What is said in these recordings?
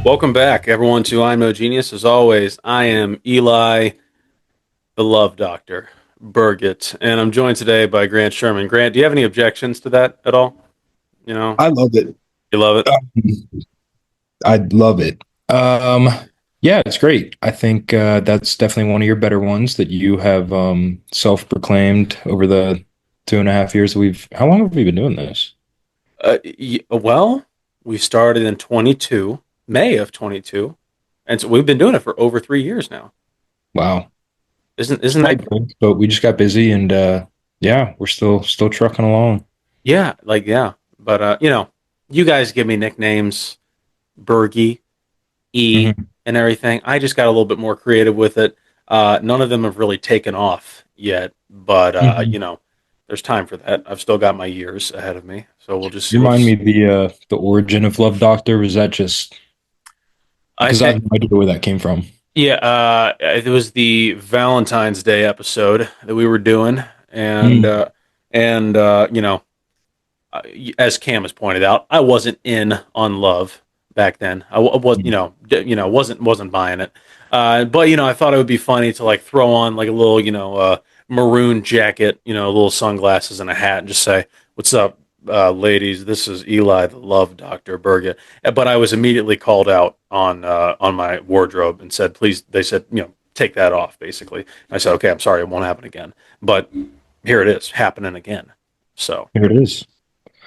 Welcome back, everyone, to I'm No Genius. As always, I am Eli, the Love Doctor, Burgett, and I'm joined today by Grant Sherman. Grant, do you have any objections to that at all? You know, I love it. you love it? I love it. Um, yeah, it's great. I think that's definitely one of your better ones that you have self-proclaimed over the 2.5 years that we've. How long have we been doing this? Well, we started in 22, May of 22, and so we've been doing it for over 3 years now. Wow, Isn't that? quite good. But we just got busy, and yeah, we're still trucking along. Yeah, like yeah. But you guys give me nicknames, Bergie, E, Mhm. and everything. I just got a little bit more creative with it. None of them have really taken off yet, but Mhm. there's time for that. I've still got my years ahead of me, so we'll just see. We'll Remind just. me the origin of Love Doctor. Was that just I because I have think no idea where that came from? yeah. It was the Valentine's Day episode that we were doing, and Mm. uh, and as Cam has pointed out, I wasn't in on love back then. I was, wasn't buying it. But I thought it would be funny to like throw on like a little, maroon jacket, little sunglasses and a hat, and just say, "What's up, ladies? This is Eli, the Love Doctor Burgett." But I was immediately called out on my wardrobe and said, "Please," they said, take that off. Basically, I said, "Okay, I'm sorry, it won't happen again." But here it is, happening again. So Here it is.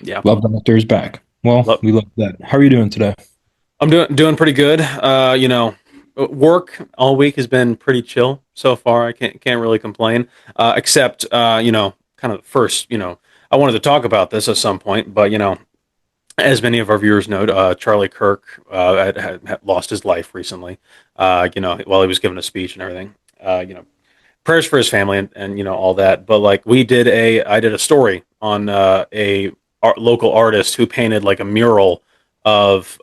yeah. Love Doctor is back. Well, Lo- we love that. How are you doing today? I'm doing pretty good. Work all week has been pretty chill so far. I can't really complain. Except kind of first, I wanted to talk about this at some point, but as many of our viewers know, Charlie Kirk had lost his life recently. While he was giving a speech and everything. Prayers for his family and all that. But like I did a story on local artist who painted like a mural of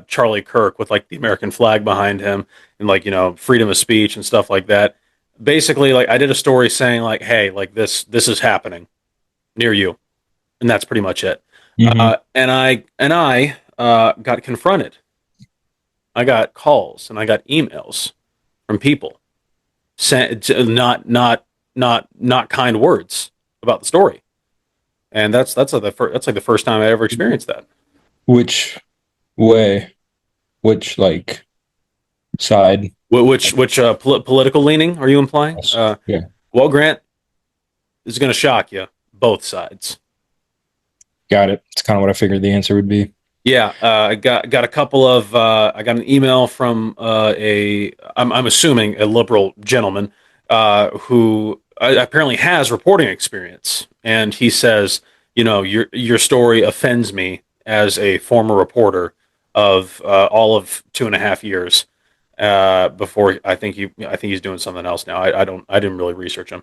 Charlie Kirk with like the American flag behind him and like freedom of speech and stuff like that. Basically, like I did a story saying like, hey, like this is happening near you, and that's pretty much it. Hmm. And I got confronted. I got calls and I got emails from people not kind words about the story, and that's like the first time I ever experienced that. Which way? Which like side? Which political leaning are you implying? Yes. Yeah, Well, Grant, this is going to shock you. Both sides. got it. It's kind of what I figured the answer would be. Yeah, I got a couple of. I got an email from I'm assuming a liberal gentleman who apparently has reporting experience, and he says, your story offends me as a former reporter of all of 2.5 years. Before I think he's doing something else now. I didn't really research him.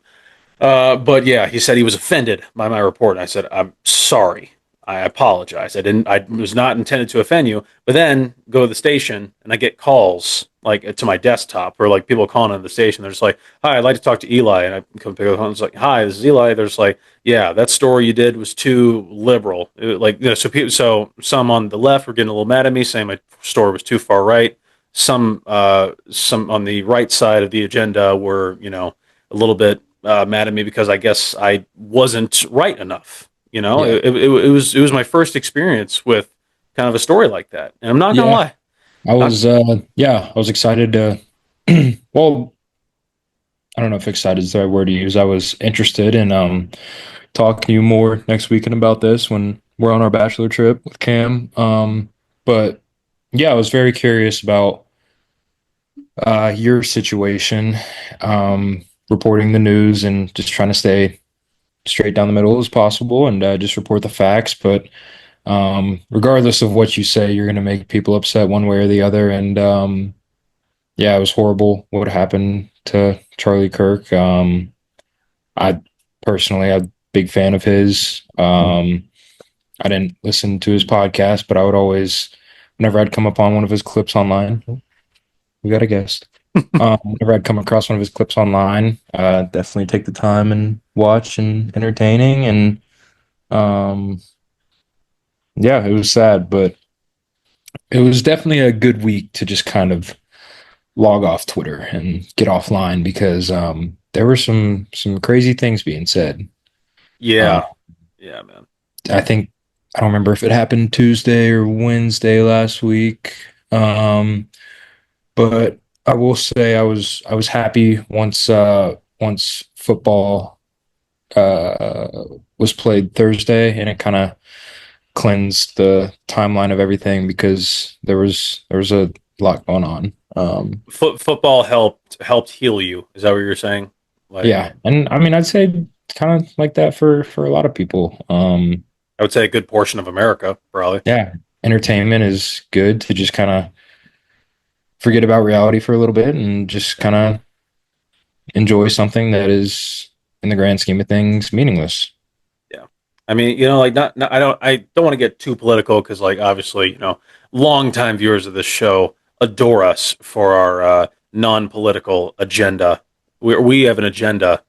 But yeah, he said he was offended by my report. And I said, I'm sorry. I apologize. I was not intended to offend you. But then go to the station and I get calls like to my desktop or like people calling on the station. They're just like, hi, I'd like to talk to Eli. And I come pick up the phone. It's like, hi, this is Eli. There's like, yeah, that story you did was too liberal. So some on the left were getting a little mad at me saying my story was too far right. Some on the right side of the agenda were, a little bit mad at me because I guess I wasn't right enough. Yeah, It was my first experience with kind of a story like that, and I'm not gonna yeah. lie. I Not was yeah, I was excited to. Well, I don't know if excited is the right word to use. I was interested in talking to you more next weekend about this when we're on our bachelor trip with Cam. But yeah, I was very curious about your situation, reporting the news and just trying to stay straight down the middle as possible and just report the facts. But regardless of what you say, you're going to make people upset one way or the other. And yeah, it was horrible what happened to Charlie Kirk. I personally, I'm a big fan of his. I didn't listen to his podcast, but I would always, whenever I'd come upon one of his clips online, we got a guest. Whenever I'd come across one of his clips online, definitely take the time and watch and entertaining. And um, yeah, it was sad, but It was definitely a good week to just kind of log off Twitter and get offline because there were some crazy things being said. Uh, Yeah, yeah, man. I think I don't remember if it happened Tuesday or Wednesday last week. Um, but I will say I was happy once football was played Thursday and it kind of cleansed the timeline of everything because there was a lot going on. Football helped heal you. Is that what you're saying? Like, Yeah, and I mean I'd say kind of like that for a lot of people. I would say a good portion of America, probably. Yeah, entertainment is good to just kind of forget about reality for a little bit and just kind of enjoy something that is in the grand scheme of things meaningless. Yeah. I mean, like not I don't want to get too political because like obviously, longtime viewers of this show adore us for our non-political agenda. We have an agenda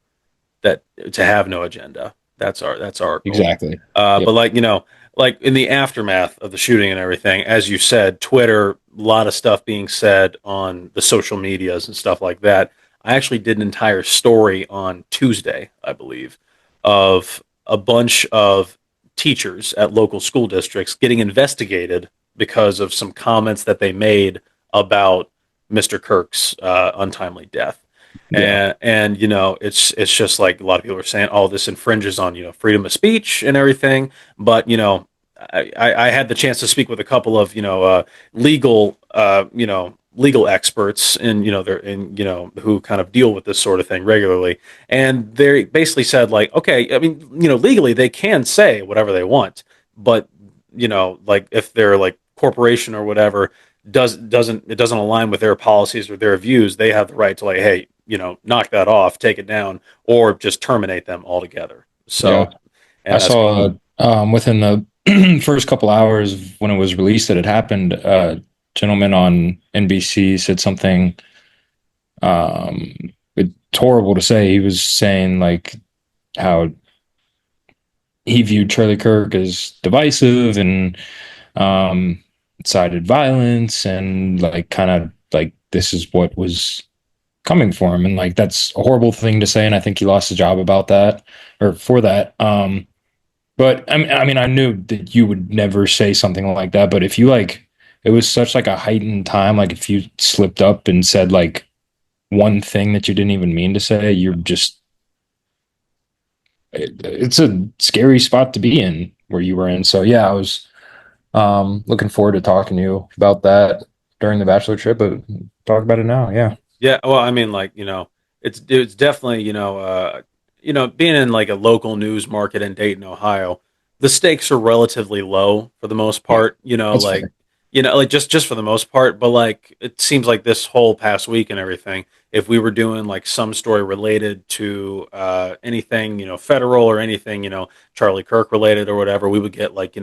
that to have no agenda. That's our goal. Exactly. But Yep. like, like in the aftermath of the shooting and everything, as you said, Twitter, a lot of stuff being said on the social medias and stuff like that. I actually did an entire story on Tuesday, I believe, of a bunch of teachers at local school districts getting investigated because of some comments that they made about Mr. Kirk's untimely death. Yeah. And it's just like a lot of people are saying, oh, this infringes on freedom of speech and everything. But I had the chance to speak with a couple of legal experts and they're in who kind of deal with this sort of thing regularly, and they basically said like, okay, I mean, legally they can say whatever they want, but like if they're like corporation or whatever doesn't align with their policies or their views, they have the right to like, hey, knock that off, take it down, or just terminate them altogether. Yeah. So, I and that's saw within the first couple hours when it was released that it happened, gentleman on NBC said something it's horrible to say. He was saying like how he viewed Charlie Kirk as divisive and um incited violence and like kind of like this is what was coming for him and like that's a horrible thing to say and I think he lost his job about that or for that. But I mean, I knew that you would never say something like that. But if you like, it was such like a heightened time. Like if you slipped up and said like one thing that you didn't even mean to say, you're just. It's a scary spot to be in where you were in. So yeah, I was looking forward to talking to you about that during the bachelor trip. But talk about it now. Yeah. Yeah, well, I mean, like, it's definitely, being in like a local news market in Dayton, Ohio, the stakes are relatively low for the most Yeah. part, That's fair. like just for the most part, but like it seems like this whole past week and everything, if we were doing like some story related to anything, federal or anything, Charlie Kirk related or whatever, we would get like,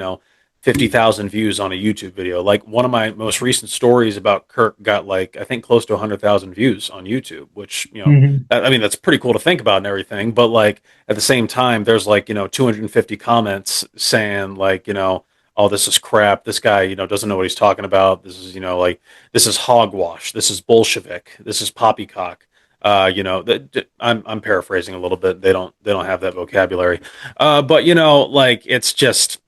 50,000 views on a YouTube video. Like one of my most recent stories about Kirk got like I think close to 100,000 views on YouTube, which Hmm. I mean that's pretty cool to think about and everything. But like at the same time, there's like 250 comments saying like oh, this is crap. This guy doesn't know what he's talking about. This is like this is hogwash. This is Bolshevik. This is poppycock. I'm paraphrasing a little bit. They don't have that vocabulary. But like it's just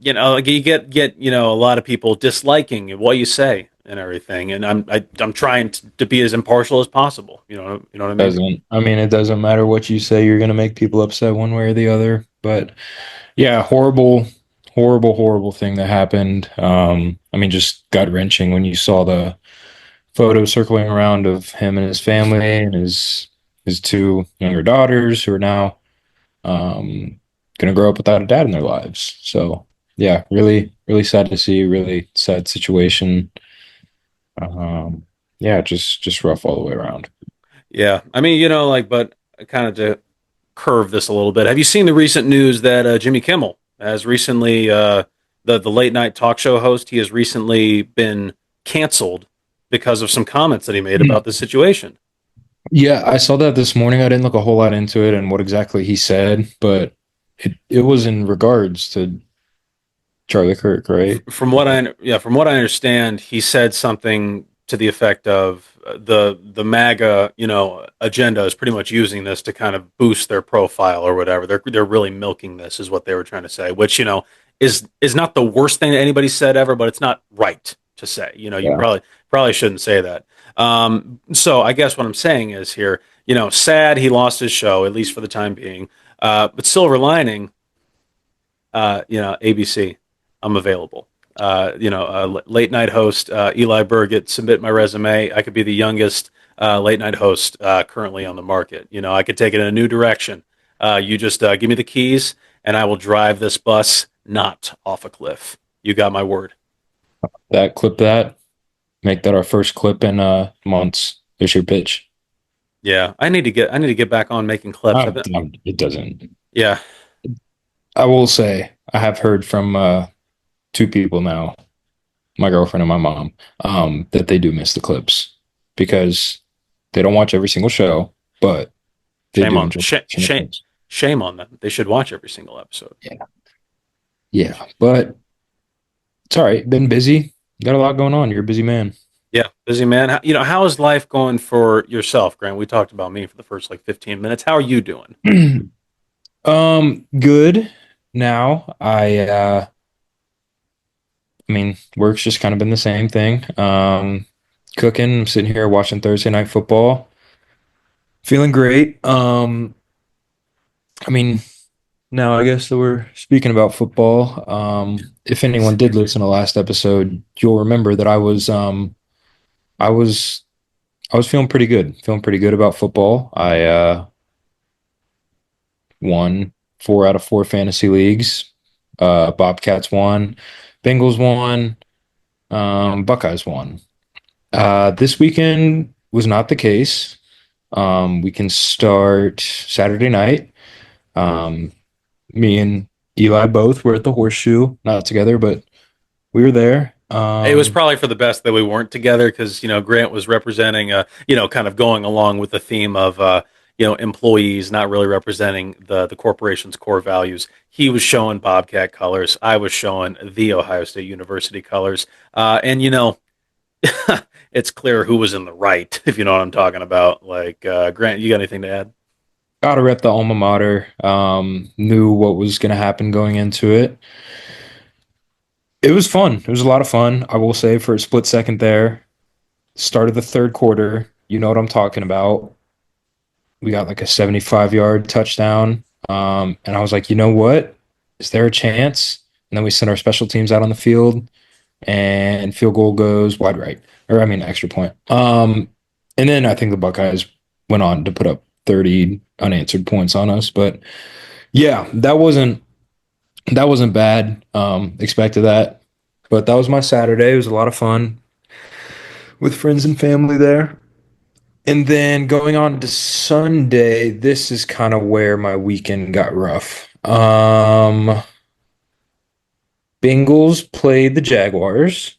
like you get a lot of people disliking what you say and everything, and I'm trying to be as impartial as possible. You know what I mean? Doesn't. I mean, it doesn't matter what you say. You're gonna make people upset one way or the other. But yeah, horrible, horrible, horrible thing that happened. I mean, just gut wrenching when you saw the photos circling around of him and his family and his two younger daughters who are now going to grow up without a dad in their lives. So yeah, really, really sad to see. Really sad situation. Yeah, just rough all the way around. Yeah, I mean, like, but kind of to curve this a little bit. Have you seen the recent news that Jimmy Kimmel has recently the late night talk show host? He has recently been canceled because of some comments that he made about the situation. Yeah, I saw that this morning. I didn't look a whole lot into it and what exactly he said, but it was in regards to Charlie Kirk, right? From what I understand, he said something to the effect of the MAGA, agenda is pretty much using this to kind of boost their profile or whatever. They're really milking this, is what they were trying to say, which is not the worst thing that anybody said ever, but it's not right to say. You Yeah. probably shouldn't say that. So I guess what I'm saying is here, sad he lost his show at least for the time being. But silver lining, ABC, I'm available. Late night host Eli Burgett, submit my resume. I could be the youngest late night host currently on the market. I could take it in a new direction. You just give me the keys, and I will drive this bus not off a cliff. You got my word. That, make that our first clip in months. There's your pitch. Yeah, I need to get back on making clips. It doesn't. Yeah, I will say I have heard from two people now, my girlfriend and my mom, that they do miss the clips because they don't watch every single show, but they shame do on enjoy watching the shame clips. shame on them. They should watch every single episode. Yeah. Yeah. But it's all right. Been busy. Got a lot going on. You're a busy man. Yeah, busy man. How is life going for yourself, Grant? We talked about me for the first like 15 minutes. How are you doing? Good. Now I mean, work's just kind of been the same thing. Cooking, I'm sitting here watching Thursday night football. Feeling great. I mean, now I guess that we're speaking about football. If anyone did listen to last episode, you'll remember that I was I was feeling pretty good about football. I won 4 out of 4 fantasy leagues. Bobcats won, Bengals won, Buckeyes won. This weekend was not the case. We can start Saturday night. Um, Me and Eli both were at the Horseshoe, not together, but we were there. It was probably for the best that we weren't together because Grant was representing, kind of going along with the theme of employees not really representing the corporation's core values. He was showing Bobcat colors. I was showing the Ohio State University colors, and it's clear who was in the right, if you know what I'm talking about. Like Grant, you got anything to add? Got to rep the alma mater. Knew what was going to happen going into it. It was fun. It was a lot of fun. I will say for a split second there, start of the third quarter, you know what I'm talking about. We got like a 75-yard touchdown. And I was like, you know what? Is there a chance? And then we sent our special teams out on the field and field goal goes wide right. Or I mean extra point. And then I think the Buckeyes went on to put up 30 unanswered points on us. But yeah, that wasn't bad. Expected that. But that was my Saturday. It was a lot of fun with friends and family there. And then going on to Sunday, this is kind of where my weekend got rough. Bengals played the Jaguars,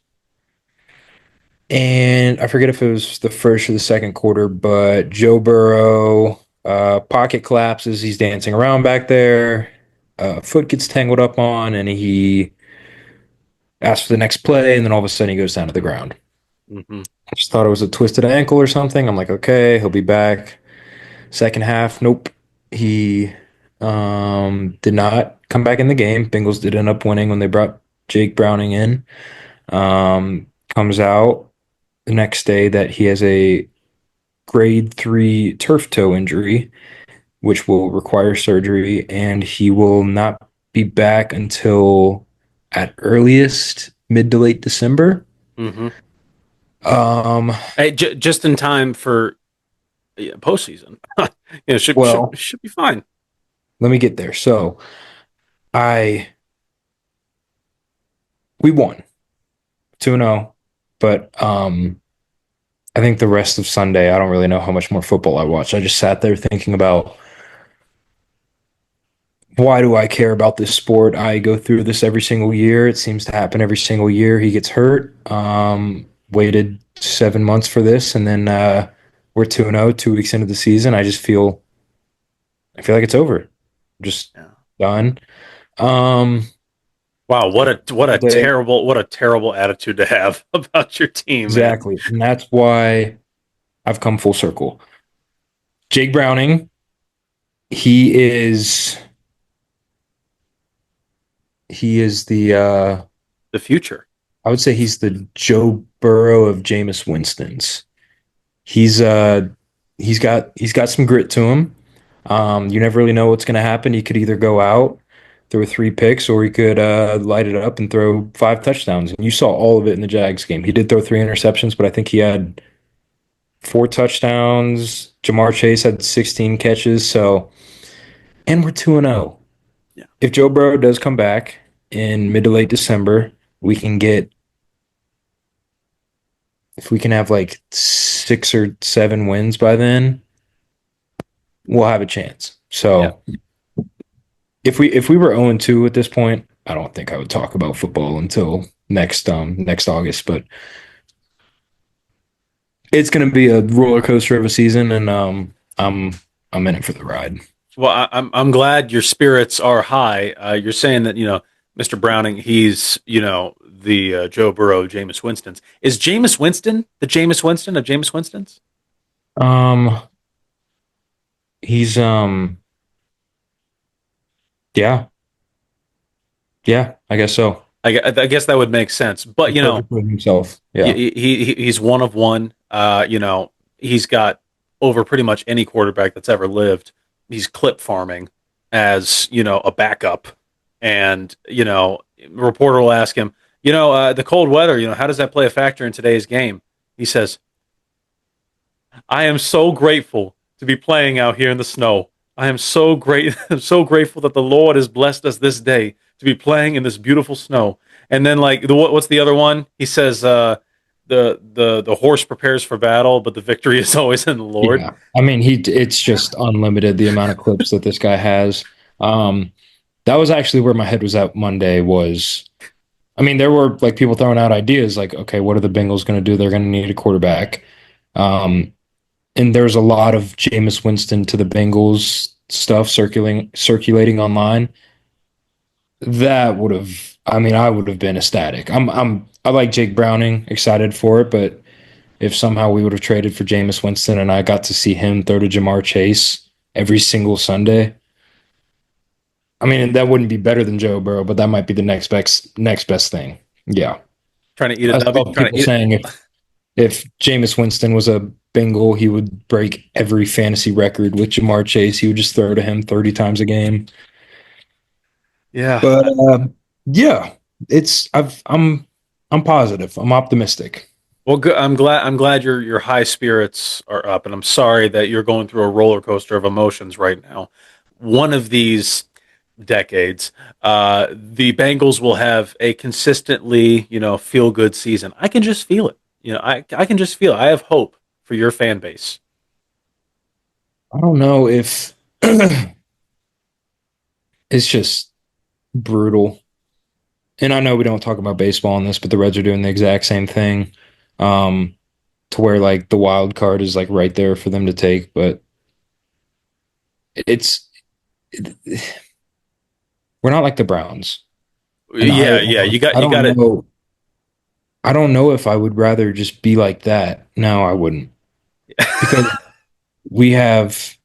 and I forget if it was the first or the second quarter, but Joe Burrow pocket collapses. He's dancing around back there. Foot gets tangled up on, and he asks for the next play, and then all of a sudden he goes down to the ground. Hmm. I just thought it was a twisted ankle or something. I'm like, okay, he'll be back. Second half, nope. He did not come back in the game. Bengals did end up winning when they brought Jake Browning in. Comes out the next day that he has a grade 3 turf toe injury, which will require surgery, and he will not be back until at earliest mid to late December. Hmm. Um, Hey, just in time for postseason. Should, should well, should be fine. let me get there. So I we won 2-0, but I think the rest of Sunday, I don't really know how much more football I watched. I just sat there thinking about why do I care about this sport? I go through this every single year. It seems to happen every single year. He gets hurt. Waited 7 months for this, and then we're 2-0, 2 weeks into the season. I feel like it's over. Just Yeah. done. Um, Wow, They what a terrible attitude to have about your team, man. exactly, and that's why I've come full circle. Jake Browning, he is he is the The future. I would say he's the Joe Burrow of Jameis Winston's. He's uh he's got some grit to him. You never really know what's going to happen. He could either go out, throw three picks, or he could light it up and throw five touchdowns. And you saw all of it in the Jags game. He did throw three interceptions, but I think he had four touchdowns. Jamar Chase had 16 catches. So, and we're 2-0. Yeah. If Joe Burrow does come back in mid to late December, we can get if we can have like 6 or 7 wins by then, we'll have a chance. Yeah. So if we were 0-2 at this point, I don't think I would talk about football until next August. But it's going to be a roller coaster of a season, and I'm in it for the ride. Well, I'm glad your spirits are high. You're saying that Mr. Browning, he's the Joe Burrow, Jameis Winston's. Is Jameis Winston the Jameis Winston of Jameis Winston's? Um, he's yeah, yeah, I guess so. I guess that would make sense. But He's perfect with himself. Yeah, he's one of one. He's got over pretty much any quarterback that's ever lived. He's clip farming as a backup, and reporter will ask him, the cold weather. How does that play a factor in today's game? He says, "I am so grateful to be playing out here in the snow. I am so great, so grateful that the Lord has blessed us this day to be playing in this beautiful snow." And then what's the other one? He says, the horse prepares for battle, but the victory is always in the Lord. yeah. I mean, it's just unlimited the amount of clips that this guy has. Um, that was actually where my head was at Monday. I mean, there were like people throwing out ideas like, okay, what are the Bengals going to do? They're going to need a quarterback. Um, and there's a lot of Jameis Winston to the Bengals stuff circulating online. That would have, I mean, I would have been ecstatic. I like Jake Browning, excited for it, but if somehow we would have traded for Jameis Winston and I got to see him throw to Jamar Chase every single Sunday, I mean, that wouldn't be better than Joe Burrow, but that might be the next best thing. Yeah. Trying to eat a I W. saw Trying to people eat. saying if Jameis Winston was a Bengal, he would break every fantasy record with Jamar Chase. He would just throw to him 30 times a game. Yeah. But yeah, I'm positive. I'm optimistic. Well, good. I'm glad your high spirits are up, and I'm sorry that you're going through a roller coaster of emotions right now. One of these decades, the Bengals will have a consistently, feel good season. I can just feel it. I can just feel it. I have hope for your fan base. I don't know if it's just brutal. And I know we don't talk about baseball in this, but the Reds are doing the exact same thing. Um, to where like the wild card is like right there for them to take, but it's we're not like the Browns. And Yeah, yeah. You got I you got don't it. know I don't know if I would rather just be like that. No, I wouldn't. Because we have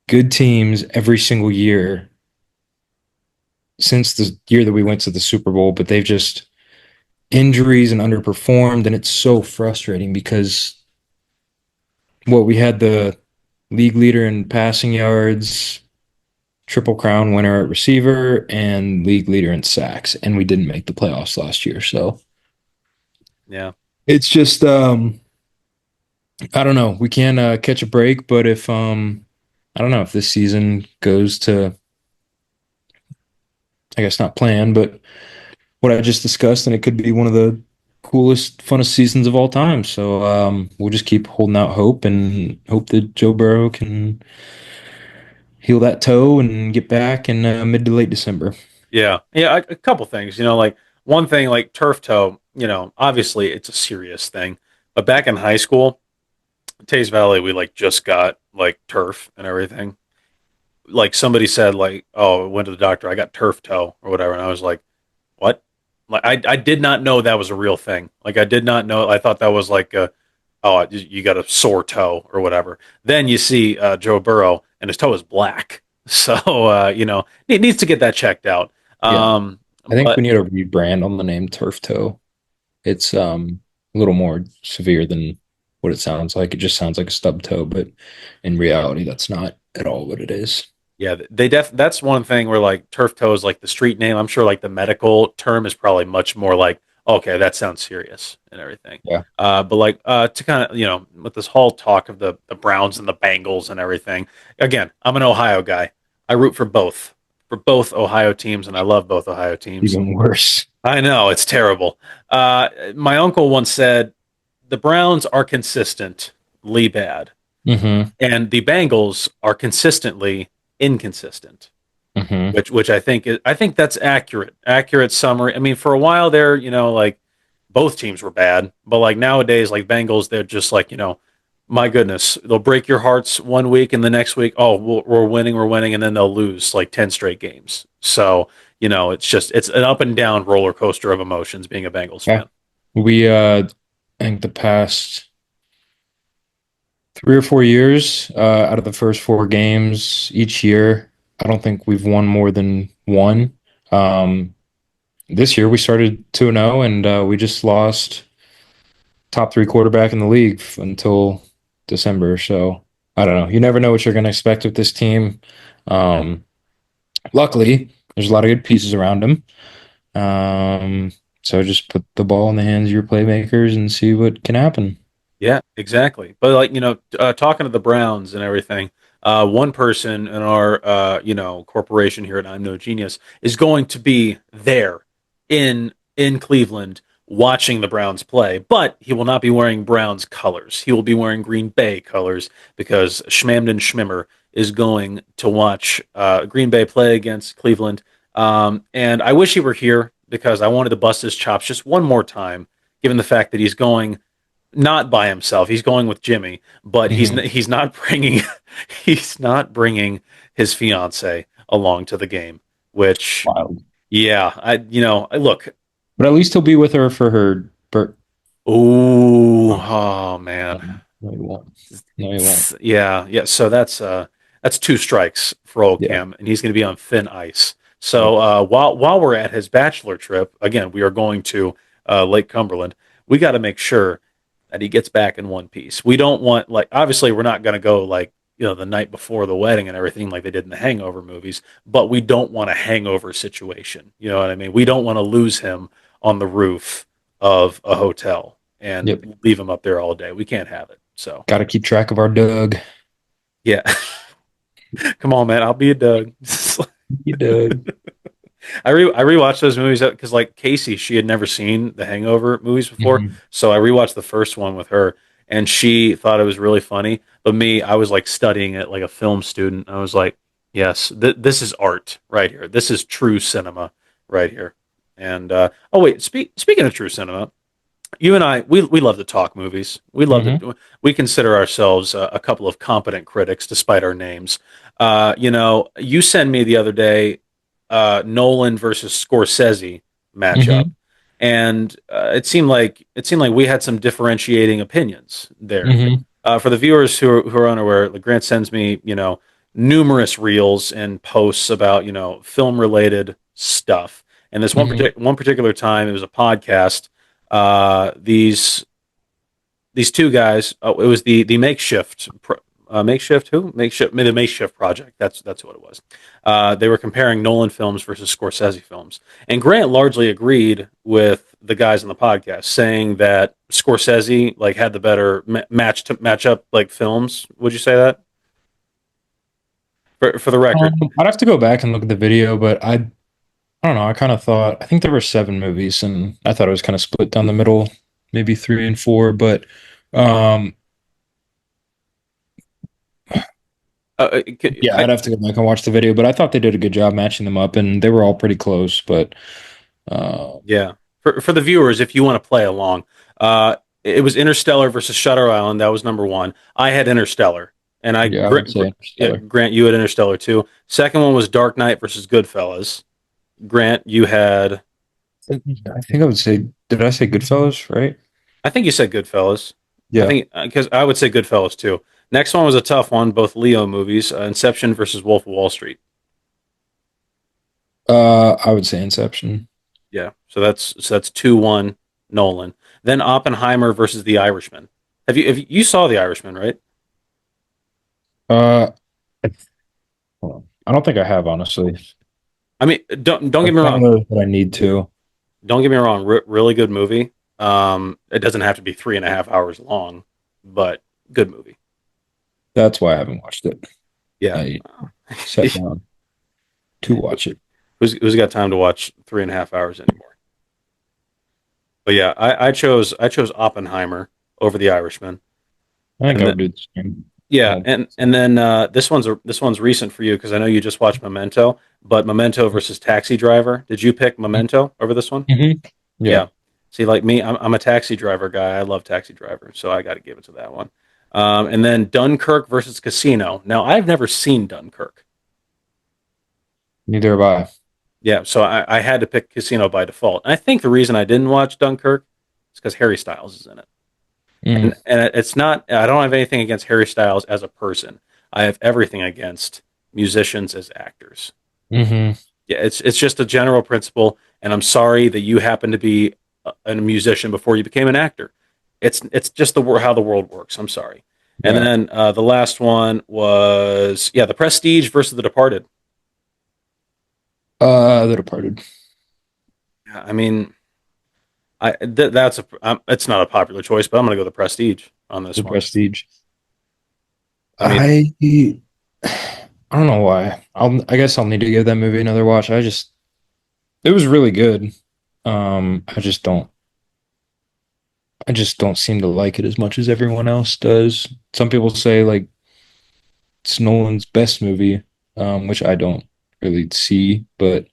good teams every single year since the year that we went to the Super Bowl, but they've just injuries and underperformed, and it's so frustrating because we had the league leader in passing yards, triple crown winner at receiver, and league leader in sacks, and we didn't make the playoffs last year. So Yeah. it's just I don't know. We can catch a break, but if I don't know if this season goes to I guess not plan, but what I just discussed, and it could be one of the coolest, funnest seasons of all time. So we'll just keep holding out hope and hope that Joe Burrow can heal that toe and get back in mid to late December. Yeah, yeah. A couple things, like one thing, like turf toe. Obviously it's a serious thing, but back in high school, Tays Valley, we like just got like turf and everything. Like somebody said, like, "Oh, I went to the doctor, I got turf toe or whatever," and I was like, What? Like I did not know that was a real thing. Like I did not know. I thought that was like oh, you got a sore toe or whatever. Then you see Joe Burrow and his toe is black. So he needs to get that checked out. Yeah. I think But we need a rebrand on the name Turf Toe. It's a little more severe than what it sounds like. It just sounds like a stub toe, but in reality, that's not at all what it is. yeah, that's one thing where like turf toe is like the street name. I'm sure like the medical term is probably much more like, okay, that sounds serious and everything. Yeah. But like to kind of, with this whole talk of the Browns and the Bengals and everything, again, I'm an Ohio guy. I root for both Ohio teams, and I love both Ohio teams. Even worse. I know it's terrible. My uncle once said the Browns are consistently bad, Mm-hmm. and the Bengals are consistently inconsistent. Mm-hmm. Which I think that's accurate summary. I mean, for a while there, like both teams were bad, but like nowadays, like Bengals, they're just like my goodness, they'll break your hearts one week, and the next week, oh, we're winning, and then they'll lose like 10 straight games. So it's an up and down roller coaster of emotions being a Bengals Yeah. fan. We I think the past 3 or 4 years, out of the first four games each year, I don't think we've won more than one. Um, this year we started 2-0 and we just lost top three quarterback in the league until December. So I don't know. You never know what you're going to expect with this team. Um, luckily, there's a lot of good pieces around him. Um, so just put the ball in the hands of your playmakers and see what can happen. Yeah, exactly. But like talking to the Browns and everything, one person in our corporation here at I'm No Genius is going to be there in Cleveland watching the Browns play, but he will not be wearing Browns colors. He will be wearing Green Bay colors because Schmamden Schmimmer is going to watch Green Bay play against Cleveland. And I wish he were here because I wanted to bust his chops just one more time, given the fact that he's going not by himself. He's going with Jimmy, but Mhm. he's not bringing he's not bringing his fiance along to the game. Which, Wild. yeah, I look. But at least he'll be with her for her birth. Ooh, oh man, No, he won't. No, he won't. yeah, yeah. So that's two strikes for old Yeah. Cam, and he's going to be on thin ice. Yep. So while we're at his bachelor trip, again, we are going to Lake Cumberland. We got to make sure that he gets back in one piece. We don't want like obviously we're not going to go like the night before the wedding and everything like they did in the Hangover movies, but we don't want a hangover situation. You know what I mean? We don't want to lose him on the roof of a hotel Yep. and leave him up there all day. We can't have it. So Got to keep track of our Doug. yeah, come on, man. I'll be a Doug. You Doug. I rewatched those movies because like Casey, she had never seen the Hangover movies before, Mhm. so I rewatched the first one with her, and she thought it was really funny. But me, I was like studying it like a film student. I was like, yes, this is art right here. This is true cinema right here. And oh wait, speaking of true cinema, you and I, we love to talk movies. Mhm. We consider ourselves a couple of competent critics, despite our names. You sent me the other day Nolan versus Scorsese matchup, Mhm. and it seemed like we had some differentiating opinions there. Mhm. For the viewers who are unaware, like Grant sends me numerous reels and posts about film related stuff. And this Mhm. one particular time, it was a podcast. These two guys. Oh, it was the makeshift project. That's what it was. They were comparing Nolan films versus Scorsese films, and Grant largely agreed with the guys on the podcast, saying that Scorsese like had the better match up like films. Would you say that? For the record, I'd have to go back and look at the video, but I don't know. I kind of thought I think there were seven movies, and I thought it was kind of split down the middle, maybe three and four. But um, yeah, I, I'd have to go back and watch the video. But I thought they did a good job matching them up, and they were all pretty close. But yeah. For the viewers, if you want to play along, it was Interstellar versus Shutter Island. That was number one. I had Interstellar, and yeah, I would say Yeah, Interstellar. Grant, you had Interstellar too. Second one was Dark Knight versus Goodfellas. Grant, you had. I think I would say, did I say Goodfellas, right? I think you said Goodfellas. I Yeah. think because I would say Goodfellas too. Next one was a tough one, both Leo movies, Inception versus Wolf of Wall Street. I would say Inception. Yeah, so that's 2-1 Nolan. Then Oppenheimer versus The Irishman. Have you saw The Irishman, right? Uh, hold on. I don't think I have, honestly. I mean, don't I get me don't wrong. know that I need to. Don't get me wrong. Really good movie. It doesn't have to be 3.5 hours long, but good movie. That's why I haven't watched it. Yeah. I sat down to watch it. Who's got time to watch 3.5 hours anymore? But yeah, I chose Oppenheimer over The Irishman, I think and I then would do the same. yeah, Um, and then this one's recent for you because I know you just watched Memento, but Memento versus Taxi Driver. Did you pick Memento over this one? mhm. Yeah. Yeah. See, like me, I'm a Taxi Driver guy. I love Taxi Driver, so I got to give it to that one. And then Dunkirk versus Casino. Now, I've never seen Dunkirk. Neither have I. Yeah, so I had to pick Casino by default. And I think the reason I didn't watch Dunkirk is because Harry Styles is in it. Mm. And it's not, I don't have anything against Harry Styles as a person. I have everything against musicians as actors. Hmm. Yeah, it's just a general principle, and I'm sorry that you happen to be a musician before you became an actor. It's just how the world works. I'm sorry. And Yeah. then the last one was The Prestige versus The Departed. The Departed. Yeah, I mean, it's not a popular choice, but I'm gonna go The Prestige on this The one. Prestige. I mean, I don't know why. I guess I'll need to give that movie another watch. It was really good. I just don't seem to like it as much as everyone else does. Some people say like it's Nolan's best movie, which I don't really see, but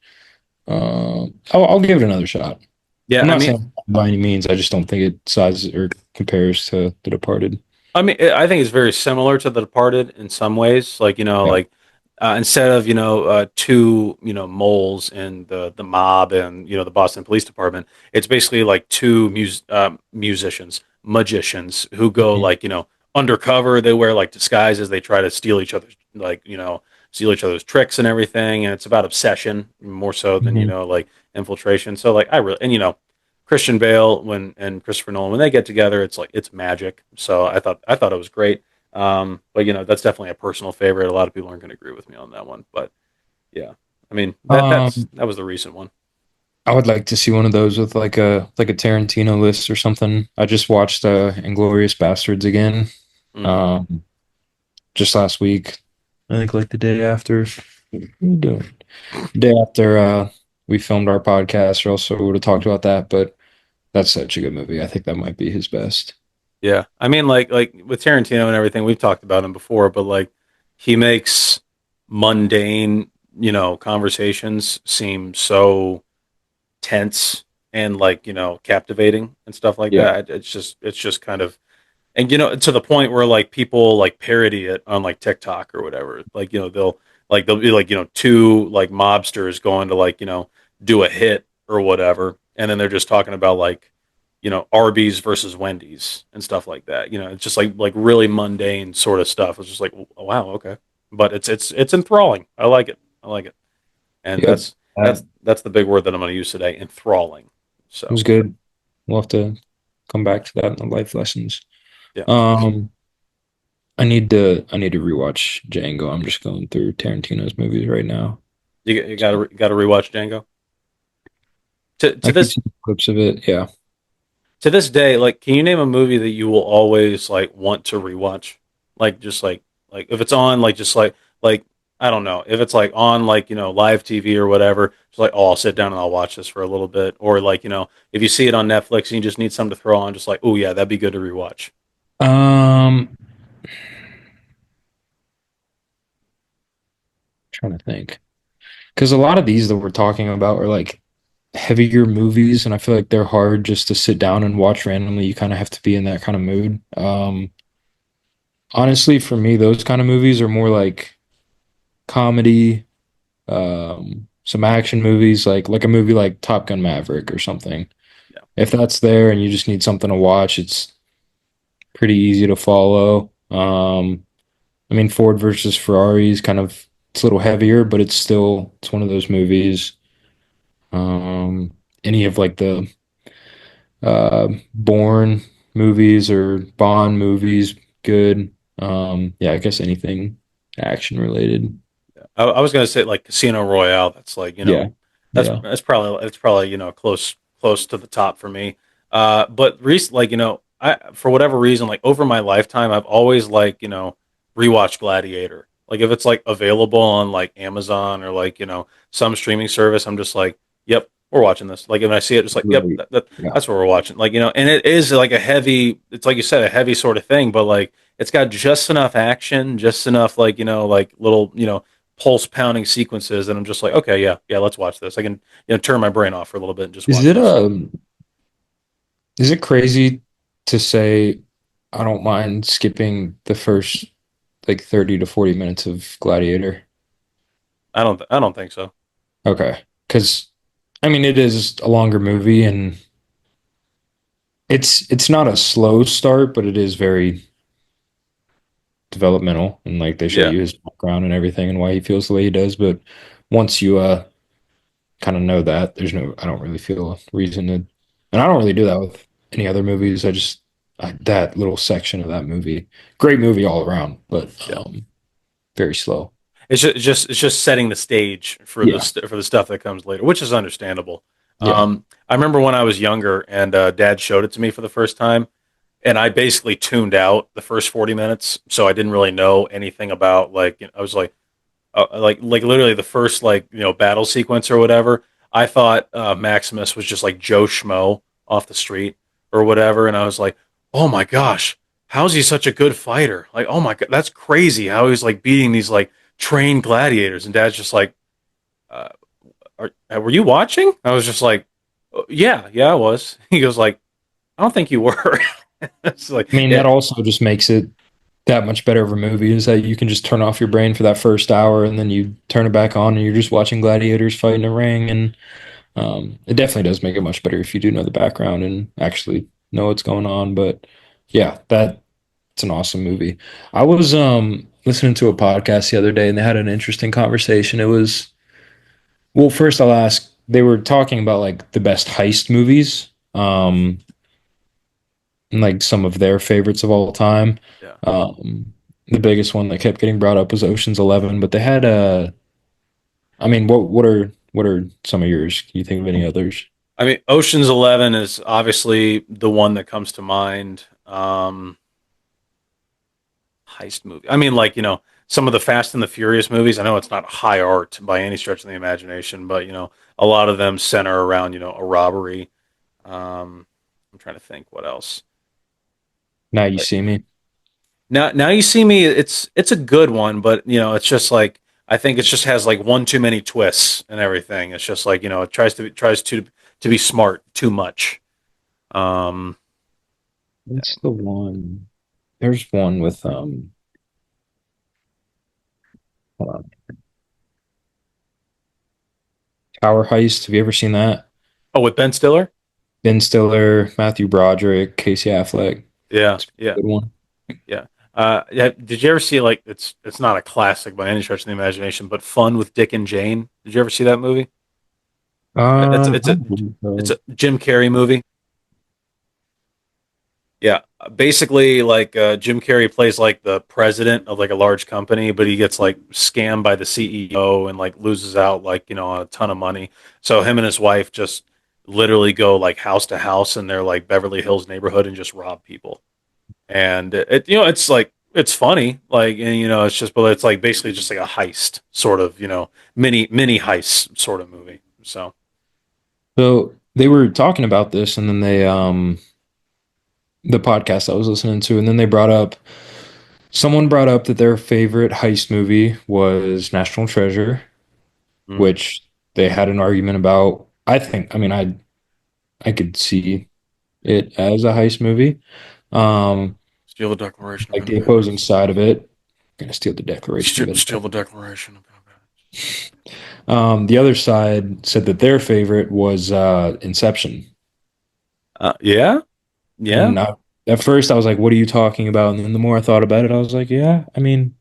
I'll give it another shot. yeah, I'm I not mean, saying by any means. I just don't think it sizes or compares to The Departed. I think it's very similar to The Departed in some ways. Like Yeah. instead of two moles in the mob and the Boston Police Department, it's basically like two musicians, magicians who go Mhm. like undercover. They wear like disguises. They try to steal each other's tricks and everything. And it's about obsession more so than Mhm. like infiltration. So like I really and Christian Bale and Christopher Nolan when they get together, it's like it's magic. So I thought it was great. But that's definitely a personal favorite. A lot of people aren't going to agree with me on that one, but yeah, I mean that was the recent one. I would like to see one of those with like a Tarantino list or something. I just watched Inglorious Bastards again. Mm. Um, just last week. I think like the day after. What are you doing? The day after we filmed our podcast, or else we would have talked about that. But that's such a good movie. I think that might be his best. Yeah, I mean like with Tarantino and everything, we've talked about him before, but like he makes mundane conversations seem so tense and like captivating and stuff like Yeah. that. It's just kind of and to the point where like people like parody it on like TikTok or whatever. Like they'll be like two like mobsters going to like do a hit or whatever, and then they're just talking about like Arby's versus Wendy's and stuff like that. It's just like really mundane sort of stuff. It's just like oh, wow, okay, but it's enthralling. I like it. I like it, and Yep. that's the big word that I'm going to use today. Enthralling. It So was good. We'll have to come back to that in the life lessons. yeah, Um, I need to rewatch Django. I'm just going through Tarantino's movies right now. you got to rewatch Django. To I to keep this seeing clips of it. Yeah. to this day, like, can you name a movie that you will always like want to rewatch? Like, just like if it's on, like, just like I don't know, if it's like on like live TV or whatever, it's like oh, I'll sit down and I'll watch this for a little bit, or like if you see it on Netflix and you just need something to throw on, just like oh yeah, that'd be good to rewatch. Um, trying to think. Because a lot of these that we're talking about are like heavier movies, and I feel like they're hard just to sit down and watch randomly. You kind of have to be in that kind of mood. Honestly, for me, those kind of movies are more like comedy, some action movies, like a movie like Top Gun Maverick or something. Yeah. If that's there and you just need something to watch, it's pretty easy to follow. I mean, Ford versus Ferrari is kind of it's a little heavier, but it's one of those movies. Any of like the Bourne movies or Bond movies, good. Yeah, I guess anything action related. I was gonna say like Casino Royale. That's like Yeah, yeah, that's probably close to the top for me. But like I for whatever reason like over my lifetime I've always like rewatched Gladiator. Like if it's like available on like Amazon or like some streaming service, I'm just like, yep, we're watching this. Like when I see it, just like, yep, right. Yeah. that's what we're watching. Like and it is like a heavy. It's like you said, a heavy sort of thing, but like it's got just enough action, just enough like like little pulse pounding sequences, and I'm just like, okay, yeah, yeah, let's watch this. I can turn my brain off for a little bit and just Is watch it this. is it crazy to say I don't mind skipping the first like 30 to 40 minutes of Gladiator? I don't think so. Okay. Because I mean it is a longer movie and it's not a slow start, but it is very developmental and like they show Yeah, you his background and everything and why he feels the way he does. But once you kind of know that, I don't really feel a reason to, and I don't really do that with any other movies. That little section of that movie, great movie all around, but yeah. very slow. It's just setting the stage for Yeah, for the stuff that comes later, which is understandable. yeah. I remember when I was younger and Dad showed it to me for the first time, and I basically tuned out the first 40 minutes, so I didn't really know anything about like I was like literally the first like battle sequence or whatever. I thought Maximus was just like Joe Schmo off the street or whatever, and I was like, oh my gosh, how's he such a good fighter? Like, oh my god, that's crazy how he's like beating these like trained gladiators. And Dad's just like, uh, were you watching? I was just like, "Oh, yeah, yeah, I was." He goes like, I don't think you were. It's like, I mean, yeah, that also just makes it that much better of a movie is that you can just turn off your brain for that first hour and then you turn it back on and you're just watching gladiators fight in a ring and it definitely does make it much better if you do know the background and actually know what's going on. But yeah, it's an awesome movie. I was listening to a podcast the other day and they had an interesting conversation. It was well, first I'll ask, they were talking about like the best heist movies, and like some of their favorites of all time. yeah. The biggest one that kept getting brought up was Ocean's 11, but they had I mean, what are some of yours? Can you think of any others? I mean, Ocean's 11 is obviously the one that comes to mind. Heist movie. I mean, like some of the Fast and the Furious movies. I know it's not high art by any stretch of the imagination, but a lot of them center around a robbery. I'm trying to think what else. Now You Like, See Me. now you see me. It's a good one, but it's just like I think it just has like one too many twists and everything. It's just like it tries to be smart too much. Um, What's the one? There's one with hold on. Tower Heist. Have you ever seen that? oh, with Ben Stiller. Ben Stiller, Matthew Broderick, Casey Affleck. Yeah, It's yeah. a good one. Yeah. Yeah. Did you ever see like it's not a classic by any stretch of the imagination, but Fun with Dick and Jane? Did you ever see that movie? I don't believe It's so. a Jim Carrey movie. Yeah. Basically, like Jim Carrey plays like the president of like a large company, but he gets like scammed by the CEO and like loses out like on a ton of money. So him and his wife just literally go like house to house in their like Beverly Hills neighborhood and just rob people. And it's like it's funny like and it's just but it's like basically just like a heist sort of mini heist sort of movie. So So they were talking about this, and then they the podcast I was listening to, and then they brought up someone brought up that their favorite heist movie was National Treasure, mm, which they had an argument about. I mean, I could see it as a heist movie. Um, steal the Declaration of like the opposing Independence. side of it, gonna steal the Declaration of Steal Independence. the Declaration of Independence. The other side said that their favorite was Inception. Yeah, yeah, And at first I was like, what are you talking about? And then the more I thought about it, I was like, yeah, I mean,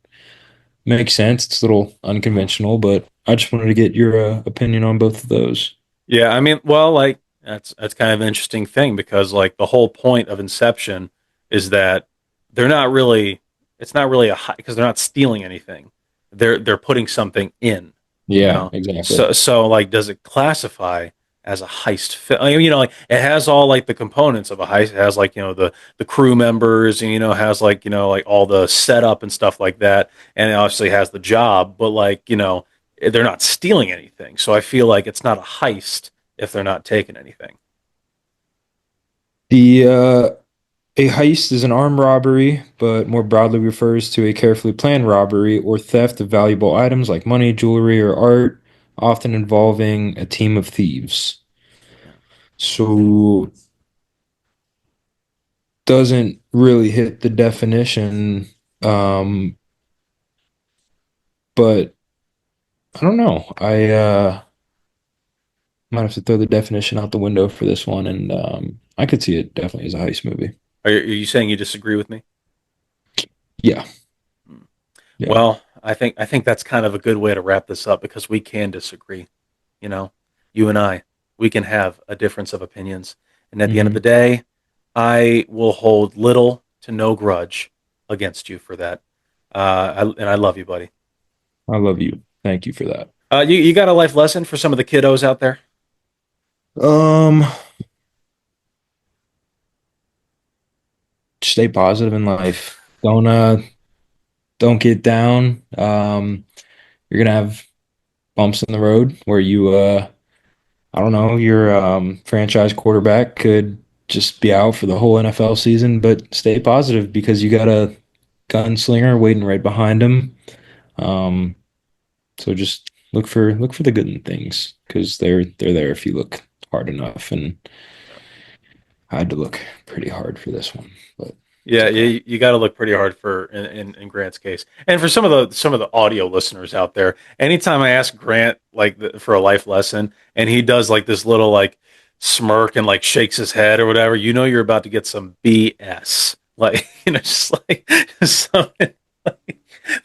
makes sense. It's a little unconventional, but I just wanted to get your opinion on both of those. yeah. I mean, well, like that's kind of an interesting thing because like the whole point of Inception is that they're not really. It's not really a high because they're not stealing anything. They're putting something in. You Yeah, know, exactly. so like, does it classify as a heist film? You know, like it has all like the components of a heist. It has like the crew members, and has like like all the setup and stuff like that, and it obviously has the job. But like they're not stealing anything, so I feel like it's not a heist if they're not taking anything. The A heist is an armed robbery, but more broadly refers to a carefully planned robbery or theft of valuable items like money, jewelry, or art, often involving a team of thieves. Yeah. So doesn't really hit the definition, um, but I don't know. I might have to throw the definition out the window for this one, and I could see it definitely as a heist movie. Are you saying you disagree with me? Yeah, Hmm. yeah. Well, I think that's kind of a good way to wrap this up because we can disagree. You know, you and I, we can have a difference of opinions. And at the end of Hmm. the day, I will hold little to no grudge against you for that. And I love you, buddy. I love you. Thank you for that. You got a life lesson for some of the kiddos out there? Um, stay positive in life. Don't get down. You're gonna have bumps in the road where you I don't know, your franchise quarterback could just be out for the whole NFL season, but stay positive because you got a gunslinger waiting right behind him. Um, so just look for the good in things because they're there if you look hard enough. And I had to look pretty hard for this one, but it's Yeah, okay. you got to look pretty hard for in Grant's case, and for some of the audio listeners out there. Anytime I ask Grant like for a life lesson, and he does like this little like smirk and like shakes his head or whatever, you're about to get some BS, like just like something like,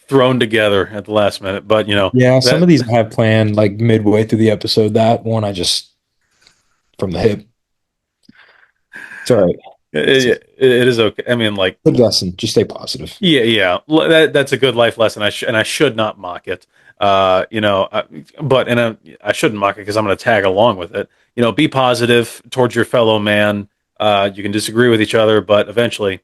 thrown together at the last minute. But Yeah, some that of these I have planned like midway through the episode. That one I just from the hip. It's all right. It's a it is okay. I mean, like good lesson. Just stay positive. yeah, yeah. That's a good life lesson. I should not mock it. But I shouldn't mock it because I'm going to tag along with it. Be positive towards your fellow man. You can disagree with each other, but eventually,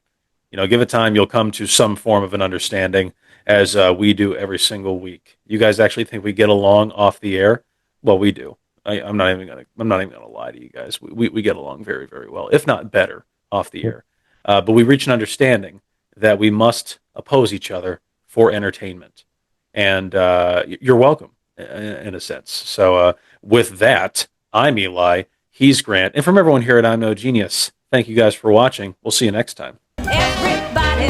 give it time. You'll come to some form of an understanding, as we do every single week. You guys actually think we get along off the air? Well, we do. I'm not even gonna lie to you guys. We get along very, very well, if not better, off the air. But we reach an understanding that we must oppose each other for entertainment. And you're welcome in a sense. So, with that, I'm Eli. He's Grant. And from everyone here at I'm No Genius, thank you guys for watching. We'll see you next time. Everybody